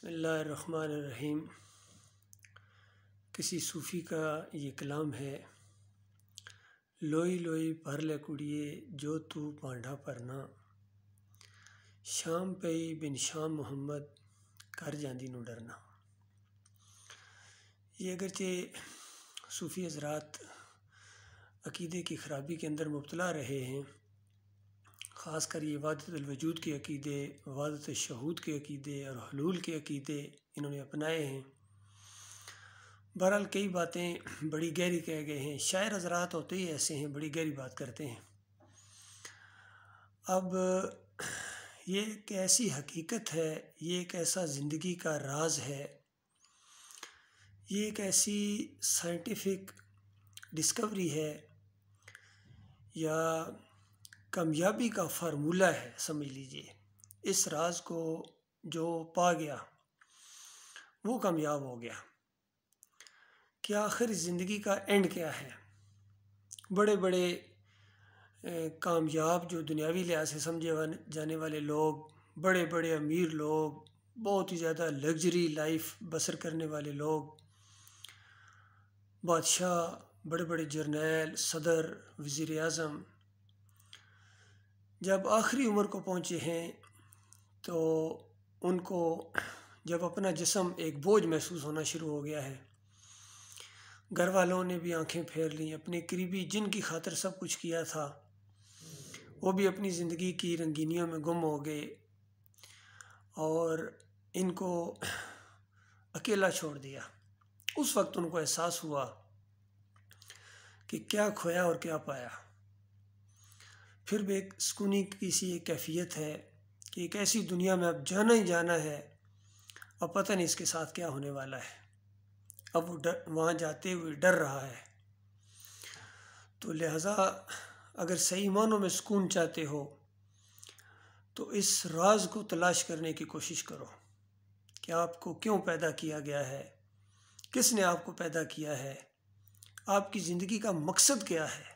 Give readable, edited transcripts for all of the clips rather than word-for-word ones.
बिस्मिल्लाहिर्रहमानिर्रहीम। किसी सूफ़ी का ये कलाम है। लोई लोई भर ले कुड़िए जो तू पांडा परना, शाम पई बिन शाम मोहम्मद कर जांदी नू डरना। ये अगरचे सूफ़ी हज़रात अक़ीदे की ख़राबी के अंदर मुब्तला रहे हैं, ख़ासकर ये वहदतुल वजूद के अक़ीदे, वहदत शहूद के अक़ीदे और हुलूल के अक़ीदे इन्होंने अपनाए हैं। बहरहाल कई बातें बड़ी गहरी कह गए हैं। शायर हज़रात होते ही ऐसे हैं, बड़ी गहरी बात करते हैं। अब ये एक ऐसी हकीकत है, ये एक ऐसा ज़िंदगी का राज है, ये एक ऐसी साइंटिफिक डिस्कवरी है या कामयाबी का फार्मूला है, समझ लीजिए। इस राज को जो पा गया वो कामयाब हो गया कि आखिर ज़िंदगी का एंड क्या है। बड़े बड़े कामयाब जो दुनियावी लिहाज से समझे जाने वाले लोग, बड़े बड़े अमीर लोग, बहुत ही ज़्यादा लग्जरी लाइफ बसर करने वाले लोग, बादशाह, बड़े बड़े जर्नैल, सदर, वज़ीर आज़म, जब आखिरी उम्र को पहुँचे हैं तो उनको जब अपना जिस्म एक बोझ महसूस होना शुरू हो गया है, घर वालों ने भी आंखें फेर ली, अपने करीबी जिनकी खातिर सब कुछ किया था वो भी अपनी ज़िंदगी की रंगीनियों में गुम हो गए और इनको अकेला छोड़ दिया। उस वक्त उनको एहसास हुआ कि क्या खोया और क्या पाया। फिर भी एक सुकूनी की सी एक कैफियत है कि एक ऐसी दुनिया में अब जाना ही जाना है, अब पता नहीं इसके साथ क्या होने वाला है। अब वो वहाँ जाते हुए डर रहा है। तो लिहाजा अगर सही मानों में सुकून चाहते हो तो इस राज को तलाश करने की कोशिश करो कि आपको क्यों पैदा किया गया है, किसने आपको पैदा किया है, आपकी ज़िंदगी का मकसद क्या है,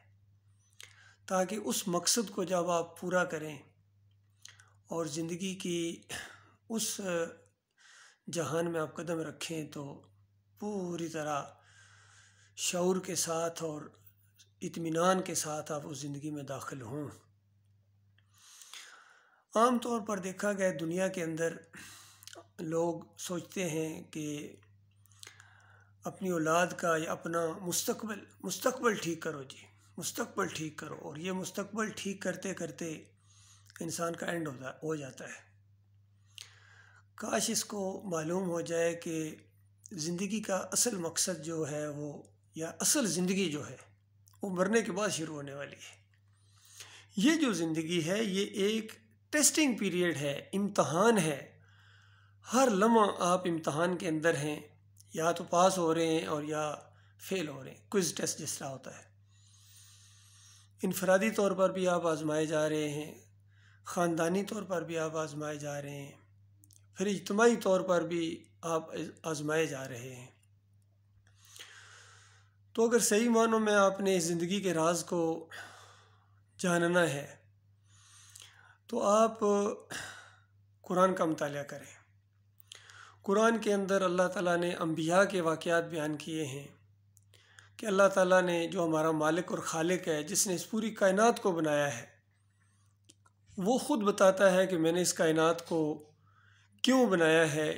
ताकि उस मकसद को जब आप पूरा करें और ज़िंदगी की उस जहान में आप कदम रखें तो पूरी तरह शऊर के साथ और इत्मीनान के साथ आप उस ज़िंदगी में दाखिल हों। आम तौर पर देखा गया दुनिया के अंदर लोग सोचते हैं कि अपनी औलाद का या अपना मुस्तकबिल ठीक करो जी, मुस्तकबिल ठीक करो, और ये मुस्तकबिल ठीक करते करते इंसान का एंड हो जाता है। काश इसको मालूम हो जाए कि ज़िंदगी का असल मकसद जो है वो, या असल ज़िंदगी जो है वो मरने के बाद शुरू होने वाली है। ये जो ज़िंदगी है ये एक टेस्टिंग पीरियड है, इम्तहान है। हर लम्हा आप इम्तहान के अंदर हैं, या तो पास हो रहे हैं और या फेल हो रहे हैं। क्विज़ टेस्ट जिस तरह होता है, इनफरादी तौर पर भी आप आजमाए जा रहे हैं, ख़ानदानी तौर पर भी आप आजमाए जा रहे हैं, फिर इज्तिमाई तौर पर भी आप आजमाए जा रहे हैं। तो अगर सही मानों में आपने ज़िंदगी के राज को जानना है तो आप कुरान का मुतालिया करें। कुरान के अंदर अल्लाह ताला ने अंबिया के वाक़यात बयान किए हैं कि अल्लाह ताला ने, जो हमारा मालिक और खालिक है, जिसने इस पूरी कायनात को बनाया है, वो ख़ुद बताता है कि मैंने इस कायनात को क्यों बनाया है।